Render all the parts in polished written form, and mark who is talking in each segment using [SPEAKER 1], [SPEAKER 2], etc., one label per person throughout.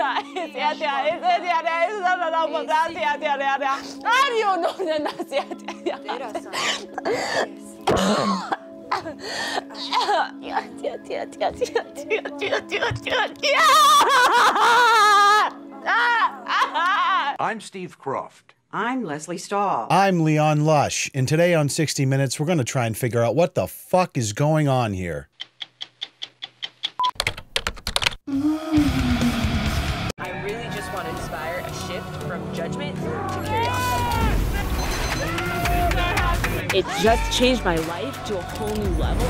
[SPEAKER 1] I'm Steve Croft.
[SPEAKER 2] I'm Leslie Stahl.
[SPEAKER 3] I'm Leon Lush, and today on 60 Minutes, we're going to try and figure out what the fuck is going on here.
[SPEAKER 4] I really just want to inspire a shift from judgment to curiosity. It just changed my life to a whole new level.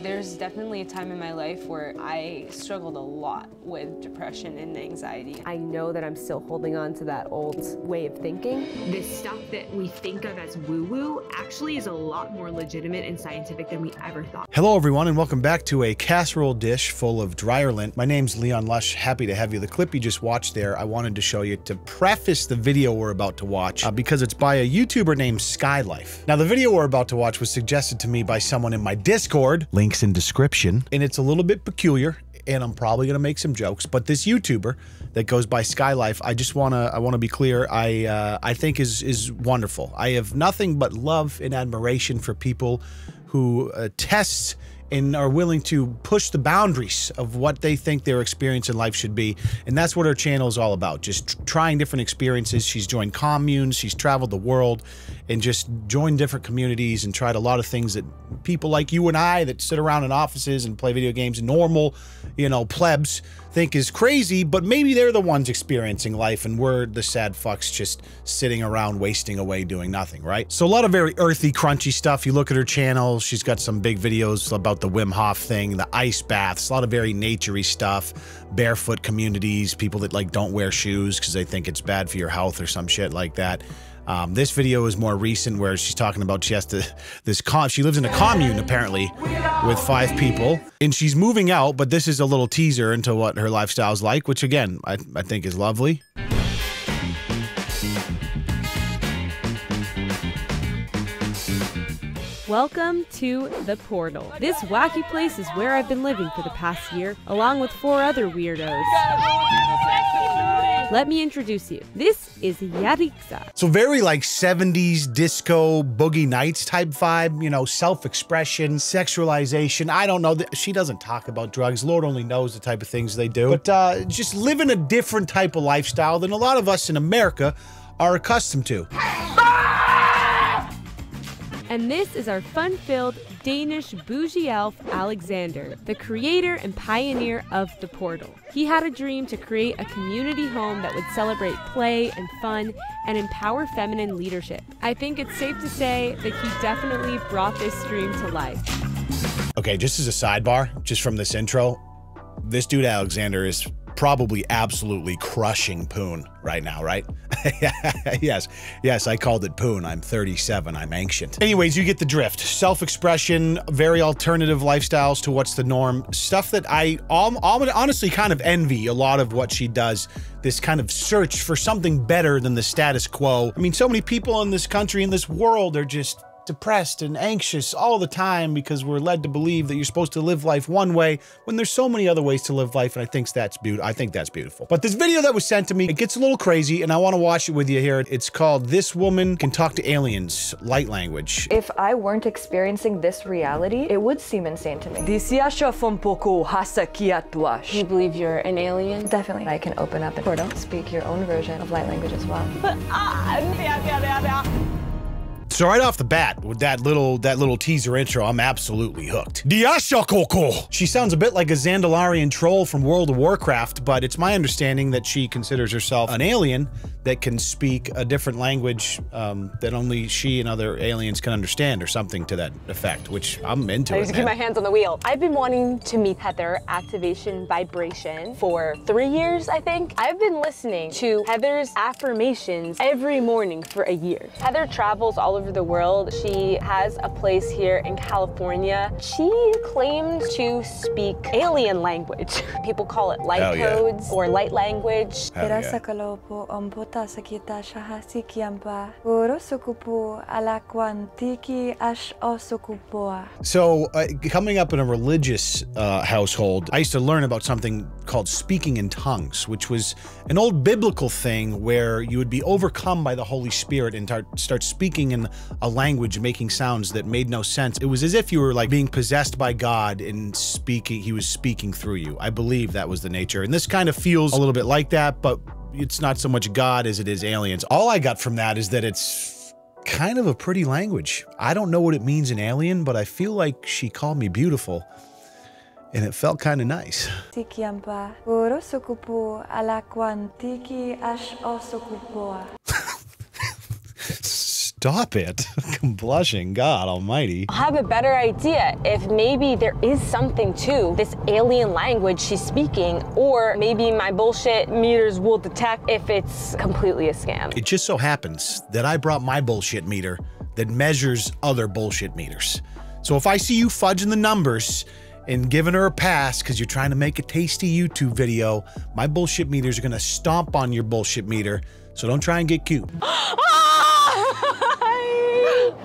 [SPEAKER 5] There's definitely a time in my life where I struggled a lot with depression and anxiety.
[SPEAKER 6] I know that I'm still holding on to that old way of thinking.
[SPEAKER 7] The stuff that we think of as woo-woo actually is a lot more legitimate and scientific than we ever thought.
[SPEAKER 3] Hello everyone, and welcome back to a casserole dish full of dryer lint. My name's Leon Lush, happy to have you. The clip you just watched there, I wanted to show you to preface the video we're about to watch because it's by a YouTuber named Skylife. Now the video we're about to watch was suggested to me by someone in my Discord, links in description, and it's a little bit peculiar, and I'm probably gonna make some jokes, but this YouTuber that goes by Skylife, I wanna be clear, I think is wonderful. I have nothing but love and admiration for people who test and are willing to push the boundaries of what they think their experience in life should be. And that's what her channel is all about, just trying different experiences. She's joined communes, she's traveled the world, and just joined different communities and tried a lot of things that people like you and I that sit around in offices and play video games, normal, you know, plebs, think is crazy, but maybe they're the ones experiencing life and we're the sad fucks just sitting around wasting away doing nothing, right? So a lot of very earthy, crunchy stuff. You look at her channel, she's got some big videos about the Wim Hof thing, the ice baths, a lot of very naturey stuff, barefoot communities, people that like don't wear shoes because they think it's bad for your health or some shit like that. This video is more recent where she's talking about she has to, she lives in a commune apparently with 5 people and she's moving out, but this is a little teaser into what her lifestyle's like, which again, I think is lovely.
[SPEAKER 6] Welcome to The Portal. This wacky place is where I've been living for the past year, along with 4 other weirdos. Let me introduce you. This is Yarixa.
[SPEAKER 3] So very like 70s disco boogie nights type vibe, you know, self-expression, sexualization. I don't know. She doesn't talk about drugs. Lord only knows the type of things they do. But just living a different type of lifestyle than a lot of us in America are accustomed to.
[SPEAKER 6] And this is our fun-filled Danish bougie elf, Alexander, the creator and pioneer of The Portal. He had a dream to create a community home that would celebrate play and fun and empower feminine leadership. I think it's safe to say that he definitely brought this dream to life.
[SPEAKER 3] Okay, just as a sidebar, just from this intro, this dude Alexander is probably absolutely crushing poon right now, right? Yes, I called it poon. I'm 37, I'm ancient. Anyways, you get the drift. Self-expression, very alternative lifestyles to what's the norm. Stuff that I honestly kind of envy a lot of what she does. This kind of search for something better than the status quo. I mean, so many people in this country, in this world, are just depressed and anxious all the time because we're led to believe that you're supposed to live life one way when there's so many other ways to live life, and I think that's beautiful. But this video that was sent to me, it gets a little crazy, and I want to watch it with you here. It's called "This Woman Can Talk to Aliens: Light Language."
[SPEAKER 8] If I weren't experiencing this reality, it would seem insane to me.
[SPEAKER 4] Do you believe you're an alien?
[SPEAKER 8] Definitely. I can open up a portal, speak your own version of light language as well.
[SPEAKER 3] So right off the bat, with that little teaser intro, I'm absolutely hooked. Diashakoko! She sounds a bit like a Zandalarian troll from World of Warcraft, but it's my understanding that she considers herself an alien that can speak a different language that only she and other aliens can understand, or something to that effect, which I'm into.
[SPEAKER 5] I need to keep my hands on the wheel. I've been wanting to meet Heather, Activation Vibration, for 3 years, I think. I've been listening to Heather's affirmations every morning for a year. Heather travels all over the world. She has a place here in California. She claimed to speak alien language. People call it light codes or light language.
[SPEAKER 3] So coming up in a religious household, I used to learn about something called speaking in tongues, which was an old biblical thing where you would be overcome by the Holy Spirit and start speaking in a language, making sounds that made no sense. It was as if you were like being possessed by God and speaking, he was speaking through you. I believe that was the nature. And this kind of feels a little bit like that, but it's not so much God as it is aliens. All I got from that is that it's kind of a pretty language. I don't know what it means in alien, but I feel like she called me beautiful. And it felt kind of nice. Stop it. I'm blushing, God almighty.
[SPEAKER 5] I'll have a better idea if maybe there is something to this alien language she's speaking, or maybe my bullshit meters will detect if it's completely a scam.
[SPEAKER 3] It just so happens that I brought my bullshit meter that measures other bullshit meters. So if I see you fudging the numbers and giving her a pass because you're trying to make a tasty YouTube video, my bullshit meters are gonna stomp on your bullshit meter, so don't try and get cute.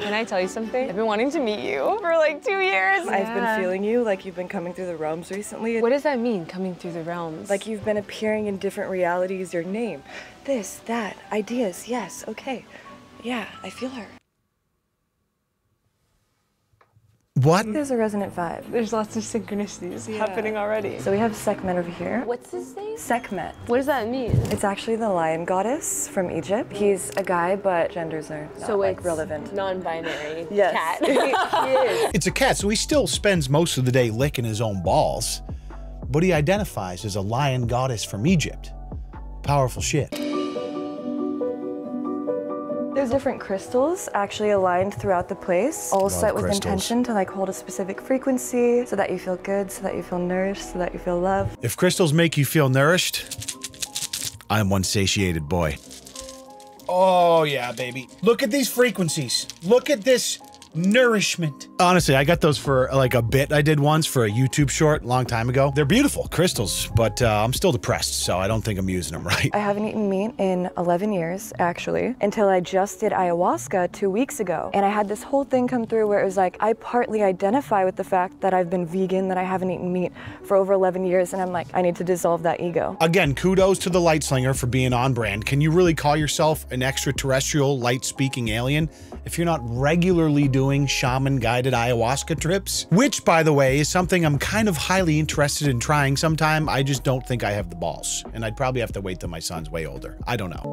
[SPEAKER 5] Can I tell you something? I've been wanting to meet you for like 2 years.
[SPEAKER 8] I've been feeling you like you've been coming through the realms recently.
[SPEAKER 5] What does that mean, coming through the realms?
[SPEAKER 8] Like you've been appearing in different realities, your name, this, that, ideas, yes, okay. Yeah, I feel her.
[SPEAKER 3] What?
[SPEAKER 8] There's a resonant vibe.
[SPEAKER 5] There's lots of synchronicities happening already.
[SPEAKER 8] So we have Sekhmet over here.
[SPEAKER 5] What's his name?
[SPEAKER 8] Sekhmet.
[SPEAKER 5] What does that mean?
[SPEAKER 8] It's actually the lion goddess from Egypt. He's a guy, but genders are not like relevant.
[SPEAKER 5] Non-binary
[SPEAKER 8] Yes.
[SPEAKER 5] cat.
[SPEAKER 8] He is.
[SPEAKER 3] It's a cat, so he still spends most of the day licking his own balls, but he identifies as a lion goddess from Egypt. Powerful shit.
[SPEAKER 8] There's different crystals actually aligned throughout the place, all set with
[SPEAKER 3] crystals.
[SPEAKER 8] intention to like hold a specific frequency so that you feel good, so that you feel nourished, so that you feel loved.
[SPEAKER 3] If crystals make you feel nourished, I'm one satiated boy. Oh yeah, baby. Look at these frequencies. Look at this nourishment. Honestly, I got those for like a bit I did once for a YouTube short a long time ago. They're beautiful crystals, but I'm still depressed, so I don't think I'm using them right.
[SPEAKER 8] I haven't eaten meat in 11 years, actually, until I just did ayahuasca 2 weeks ago. And I had this whole thing come through where it was like, I partly identify with the fact that I've been vegan, that I haven't eaten meat for over 11 years, and I'm like, I need to dissolve that ego.
[SPEAKER 3] Again, kudos to the light slinger for being on brand. Can you really call yourself an extraterrestrial light-speaking alien if you're not regularly doing shaman-guided ayahuasca trips? Which, by the way, is something I'm kind of highly interested in trying sometime. I just don't think I have the balls. And I'd probably have to wait till my son's way older. I don't know.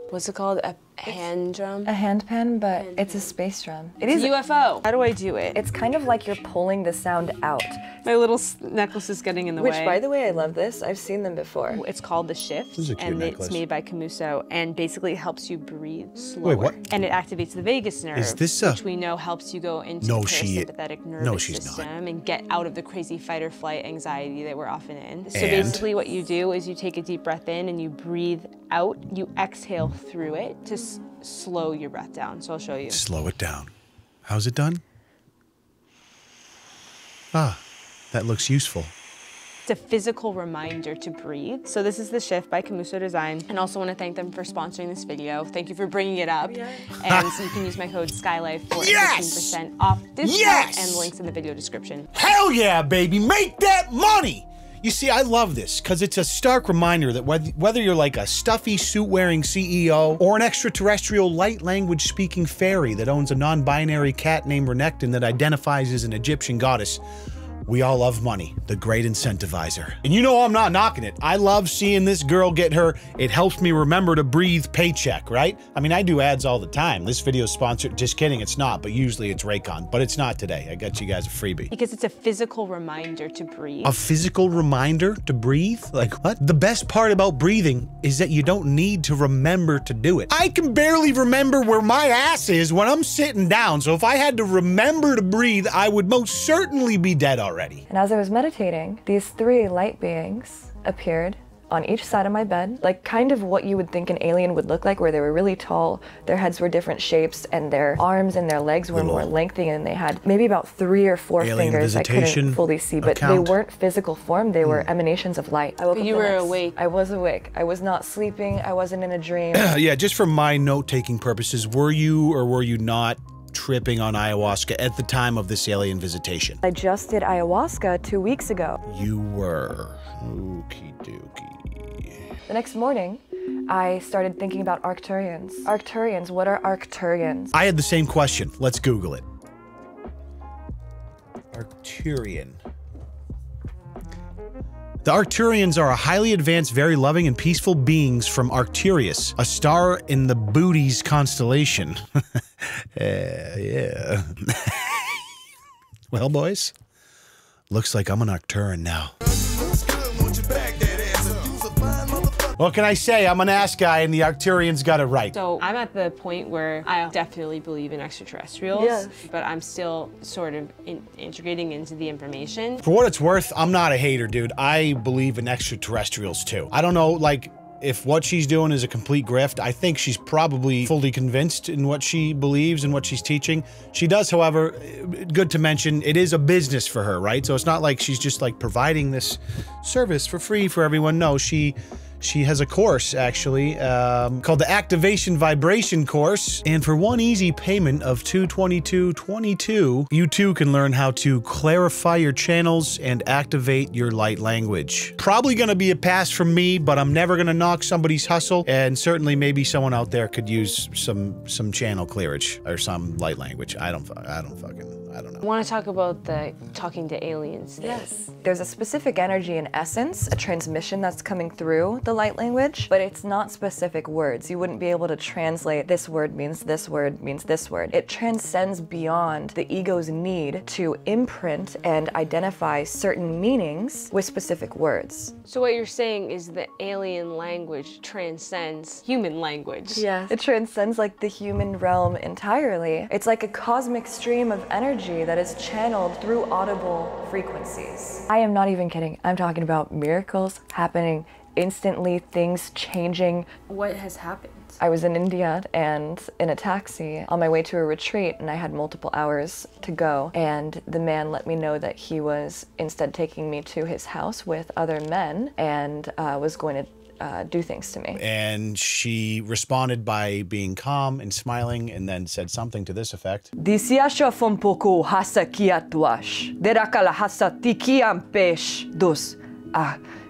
[SPEAKER 5] What's it called? A hand drum?
[SPEAKER 8] A hand pan, but it's a space drum. It
[SPEAKER 5] It's
[SPEAKER 8] is
[SPEAKER 5] a UFO. How do I do it?
[SPEAKER 8] It's kind of like you're pulling the sound out.
[SPEAKER 5] My little necklace is getting in the
[SPEAKER 8] Which,
[SPEAKER 5] way.
[SPEAKER 8] by the way, I love this. I've seen them before.
[SPEAKER 5] It's called The Shift,
[SPEAKER 3] is a cute
[SPEAKER 5] and
[SPEAKER 3] necklace.
[SPEAKER 5] it's made by Camuso, and basically it helps you breathe slower.
[SPEAKER 3] Wait, what?
[SPEAKER 5] And it activates the vagus nerve,
[SPEAKER 3] Is this a-
[SPEAKER 5] which we know helps you go into
[SPEAKER 3] No,
[SPEAKER 5] the
[SPEAKER 3] she-
[SPEAKER 5] parasympathetic nervous
[SPEAKER 3] no, she's not.
[SPEAKER 5] system and get out of the crazy fight or flight anxiety that we're often in. So
[SPEAKER 3] And?
[SPEAKER 5] basically what you do is you take a deep breath in and you breathe out, you exhale through it to slow your breath down. So I'll show you.
[SPEAKER 3] Slow it down. How's it done? Ah, that looks useful.
[SPEAKER 5] It's a physical reminder to breathe. So this is The Shift by Camuso Design. And also want to thank them for sponsoring this video. Thank you for bringing it up. And so you can use my code SKYLIFE for
[SPEAKER 3] Yes!
[SPEAKER 5] 15% off discount,
[SPEAKER 3] Yes!
[SPEAKER 5] and the links in the video description.
[SPEAKER 3] Hell yeah, baby, make that money! You see, I love this because it's a stark reminder that whether you're like a stuffy suit-wearing CEO or an extraterrestrial light language speaking fairy that owns a non-binary cat named Renekton that identifies as an Egyptian goddess, we all love money, the great incentivizer. And you know I'm not knocking it. I love seeing this girl get her "it helps me remember to breathe" paycheck, right? I mean, I do ads all the time. This video's sponsored, just kidding, it's not, but usually it's Raycon, but it's not today. I got you guys a freebie.
[SPEAKER 5] Because it's a physical reminder to breathe.
[SPEAKER 3] A physical reminder to breathe? Like what? The best part about breathing is that you don't need to remember to do it. I can barely remember where my ass is when I'm sitting down, so if I had to remember to breathe, I would most certainly be dead already.
[SPEAKER 8] And as I was meditating, these 3 light beings appeared on each side of my bed, like kind of what you would think an alien would look like, where they were really tall, their heads were different shapes, and their arms and their legs were more lengthy, and they had maybe about 3 or 4
[SPEAKER 3] Alien
[SPEAKER 8] fingers I couldn't
[SPEAKER 3] visitation
[SPEAKER 8] fully see, but
[SPEAKER 3] account.
[SPEAKER 8] they weren't physical form, they were emanations of light. I woke up
[SPEAKER 5] You
[SPEAKER 8] the
[SPEAKER 5] were
[SPEAKER 8] next-
[SPEAKER 5] awake.
[SPEAKER 8] I was awake. I was not sleeping, I wasn't in a dream.
[SPEAKER 3] Yeah, just for my note-taking purposes, were you or were you not tripping on ayahuasca at the time of this alien visitation?
[SPEAKER 8] I just did ayahuasca 2 weeks ago.
[SPEAKER 3] You were. Okie dokie.
[SPEAKER 8] The next morning, I started thinking about Arcturians. Arcturians, what are Arcturians?
[SPEAKER 3] I had the same question. Let's Google it. Arcturian. The Arcturians are a highly advanced, very loving and peaceful beings from Arcturus, a star in the Booties constellation. Yeah. Well, boys, looks like I'm an Arcturian now. What can I say? I'm an ass guy and the Arcturians got it right.
[SPEAKER 6] So I'm at the point where I definitely believe in extraterrestrials,
[SPEAKER 8] Yes.
[SPEAKER 6] but I'm still sort of integrating into the information.
[SPEAKER 3] For what it's worth, I'm not a hater, dude. I believe in extraterrestrials too. I don't know, like, if what she's doing is a complete grift. I think she's probably fully convinced in what she believes and what she's teaching. She does, however, good to mention, it is a business for her, right? So it's not like she's just like providing this service for free for everyone. No, she has a course, actually, called the Activation Vibration Course. And for one easy payment of $222.22, you too can learn how to clarify your channels and activate your light language. Probably gonna be a pass from me, but I'm never gonna knock somebody's hustle. And certainly maybe someone out there could use some channel clearage or some light language. I don't know.
[SPEAKER 5] I want to talk about the talking to aliens thing.
[SPEAKER 8] Yes. There's a specific energy and essence, a transmission that's coming through the light language, but it's not specific words. You wouldn't be able to translate this word means this word means this word. It transcends beyond the ego's need to imprint and identify certain meanings with specific words.
[SPEAKER 5] So what you're saying is the alien language transcends human language.
[SPEAKER 8] Yes. It transcends like the human realm entirely. It's like a cosmic stream of energy that is channeled through audible frequencies. I am not even kidding. I'm talking about miracles happening instantly, things changing.
[SPEAKER 6] What has happened?
[SPEAKER 8] I was in India and in a taxi on my way to a retreat, and I had multiple hours to go, and the man let me know that he was instead taking me to his house with other men and was going to do things to me.
[SPEAKER 3] And she responded by being calm and smiling and then said something to this effect.
[SPEAKER 8] Disiasha fompoko hasa kiatuash. Derakala hasa tikiam pesh dos.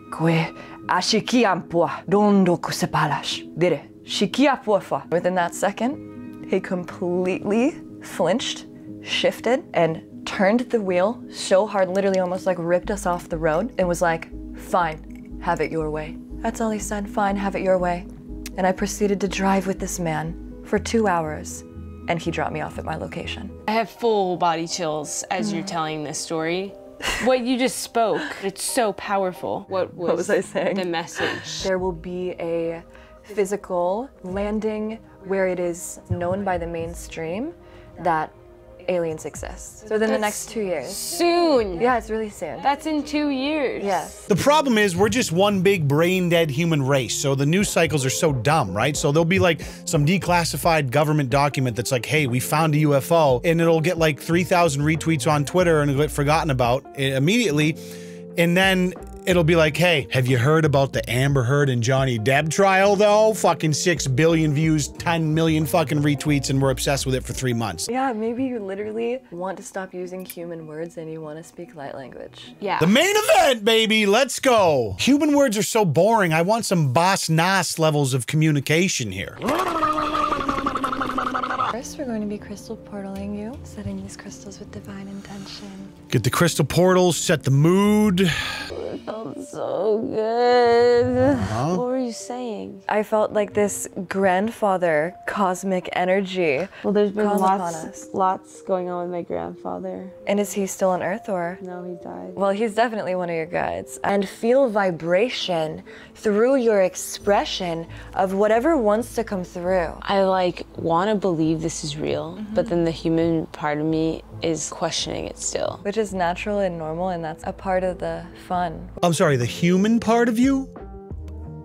[SPEAKER 8] Kwe ashikiampua dondo kusepalash. Dire shikiapuafa. Within that second, he completely flinched, shifted, and turned the wheel so hard, literally almost like ripped us off the road, and was like, fine, have it your way. That's all he said, fine, have it your way. And I proceeded to drive with this man for 2 hours, and he dropped me off at my location.
[SPEAKER 5] I have full body chills as you're telling this story. What you just spoke, it's so powerful. What was
[SPEAKER 8] I saying?
[SPEAKER 5] The message?
[SPEAKER 8] There will be a physical landing where it is known by the mainstream that aliens exist. So within the next 2 years.
[SPEAKER 5] Soon.
[SPEAKER 8] Yeah, it's really soon.
[SPEAKER 5] That's in 2 years.
[SPEAKER 8] Yes.
[SPEAKER 3] The problem is we're just one big brain-dead human race, so the news cycles are so dumb, right? So there'll be like some declassified government document that's like, hey, we found a UFO, and it'll get like 3,000 retweets on Twitter and it'll get forgotten about immediately, and then it'll be like, hey, have you heard about the Amber Heard and Johnny Depp trial though? Fucking 6 billion views, 10 million fucking retweets, and we're obsessed with it for 3 months.
[SPEAKER 8] Yeah, maybe you literally want to stop using human words and you want to speak light language.
[SPEAKER 5] Yeah.
[SPEAKER 3] The main event, baby, let's go. Human words are so boring. I want some boss nass levels of communication here.
[SPEAKER 8] First, we're going to be crystal portaling you, setting these crystals with divine intention.
[SPEAKER 3] Get the crystal portals, set the mood.
[SPEAKER 5] It felt so good. What were you saying?
[SPEAKER 8] I felt like this grandfather cosmic energy.
[SPEAKER 5] Well, there's been
[SPEAKER 8] calls upon us.
[SPEAKER 5] lots going on with my grandfather.
[SPEAKER 8] And is he still on Earth or?
[SPEAKER 5] No, he died.
[SPEAKER 8] Well, he's definitely one of your guides. And feel vibration through your expression of whatever wants to come through.
[SPEAKER 5] I want to believe this is real, but then the human part of me is questioning it still.
[SPEAKER 8] Which is natural and normal, and that's a part of the fun.
[SPEAKER 3] I'm sorry, the human part of you?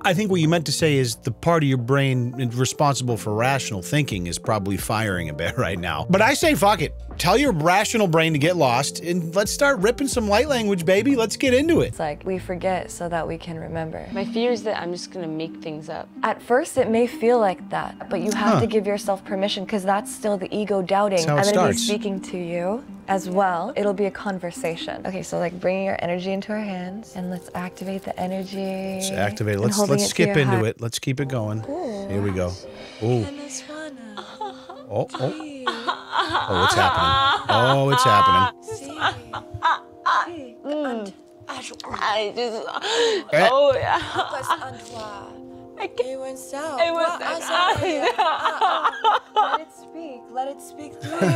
[SPEAKER 3] I think what you meant to say is the part of your brain responsible for rational thinking is probably firing a bit right now. But I say fuck it. Tell your rational brain to get lost and let's start ripping some light language, baby. Let's get into it.
[SPEAKER 8] It's like we forget so that we can remember.
[SPEAKER 5] My fear is that I'm just gonna make things up.
[SPEAKER 8] At first, it may feel like that, but you have to give yourself permission because that's still the ego doubting.
[SPEAKER 3] That's how it
[SPEAKER 8] I'm gonna be
[SPEAKER 3] starts.
[SPEAKER 8] speaking to you as well. It'll be a conversation. Okay, so like bringing your energy into our hands and let's activate the energy.
[SPEAKER 3] Let's activate it.
[SPEAKER 8] and
[SPEAKER 3] Let's
[SPEAKER 8] holding it to
[SPEAKER 3] skip
[SPEAKER 8] your
[SPEAKER 3] into
[SPEAKER 8] heart.
[SPEAKER 3] it. Let's keep it going. Here we go. Ooh. Oh, oh. Oh, it's happening. Oh, it's happening.
[SPEAKER 5] I just,
[SPEAKER 3] Eh.
[SPEAKER 5] oh yeah. I can't. It was
[SPEAKER 8] Let it speak. Let it speak through you.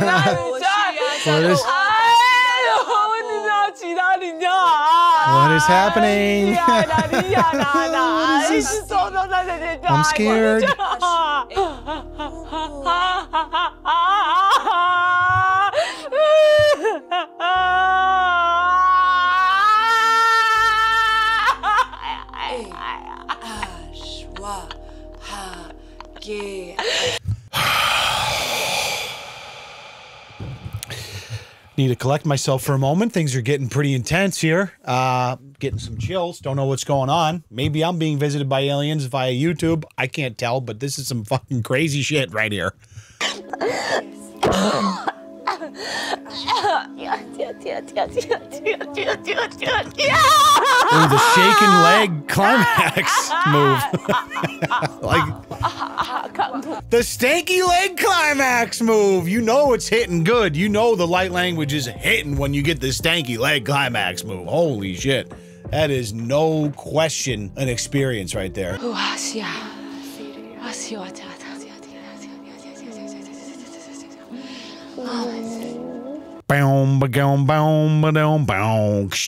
[SPEAKER 3] What is, what is happening? I'm scared. Need to collect myself for a moment. Things are getting pretty intense here. Getting some chills. Don't know what's going on. Maybe I'm being visited by aliens via YouTube. I can't tell, but this is some fucking crazy shit right here. Ooh, the shaken leg climax move. Like the stanky leg climax move. You know it's hitting good. You know the light language is hitting when you get the stanky leg climax move. Holy shit. That is no question an experience right there.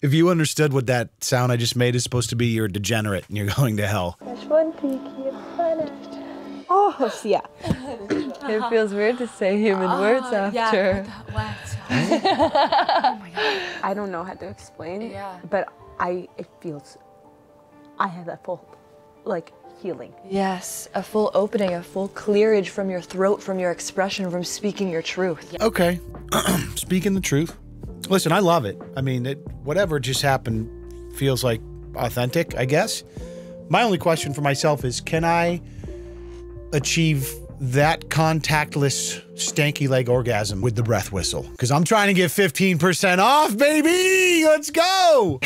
[SPEAKER 3] If you understood what that sound I just made is supposed to be, you're a degenerate and you're going to hell.
[SPEAKER 5] Oh, yeah.
[SPEAKER 8] It feels weird to say human words after.
[SPEAKER 5] I don't know how to explain it, but it feels, I have that full, like, healing.
[SPEAKER 8] Yes, a full opening, a full clearage from your throat, from your expression, from speaking your truth.
[SPEAKER 3] Okay, speaking the truth. Listen, I love it. I mean, whatever just happened feels like authentic, I guess. My only question for myself is, can I achieve that contactless stanky leg orgasm with the breath whistle? Because I'm trying to get 15% off, baby! Let's go!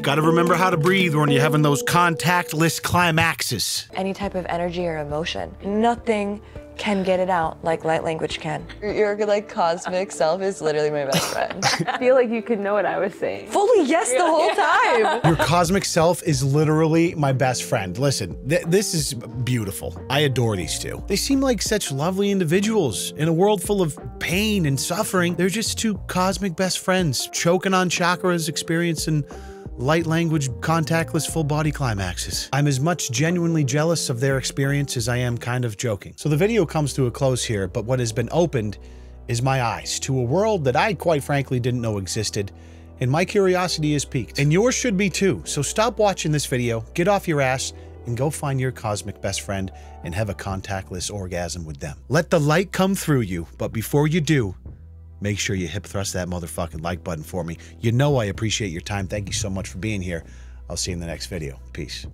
[SPEAKER 3] Gotta remember how to breathe when you're having those contactless climaxes.
[SPEAKER 8] Any type of energy or emotion, nothing can get it out like light language can. Your like cosmic self is literally my best friend.
[SPEAKER 5] I feel like you could know what I was saying.
[SPEAKER 8] Fully yes the whole time.
[SPEAKER 3] Your cosmic self is literally my best friend. Listen, this is beautiful. I adore these two. They seem like such lovely individuals. In a world full of pain and suffering, they're just two cosmic best friends, choking on chakras, experiencing light language, contactless, full body climaxes. I'm as much genuinely jealous of their experience as I am kind of joking. So the video comes to a close here, but what has been opened is my eyes to a world that I quite frankly didn't know existed, and my curiosity is piqued. And yours should be too. So stop watching this video, get off your ass, and go find your cosmic best friend and have a contactless orgasm with them. Let the light come through you, but before you do, make sure you hip thrust that motherfucking like button for me. You know I appreciate your time. Thank you so much for being here. I'll see you in the next video. Peace.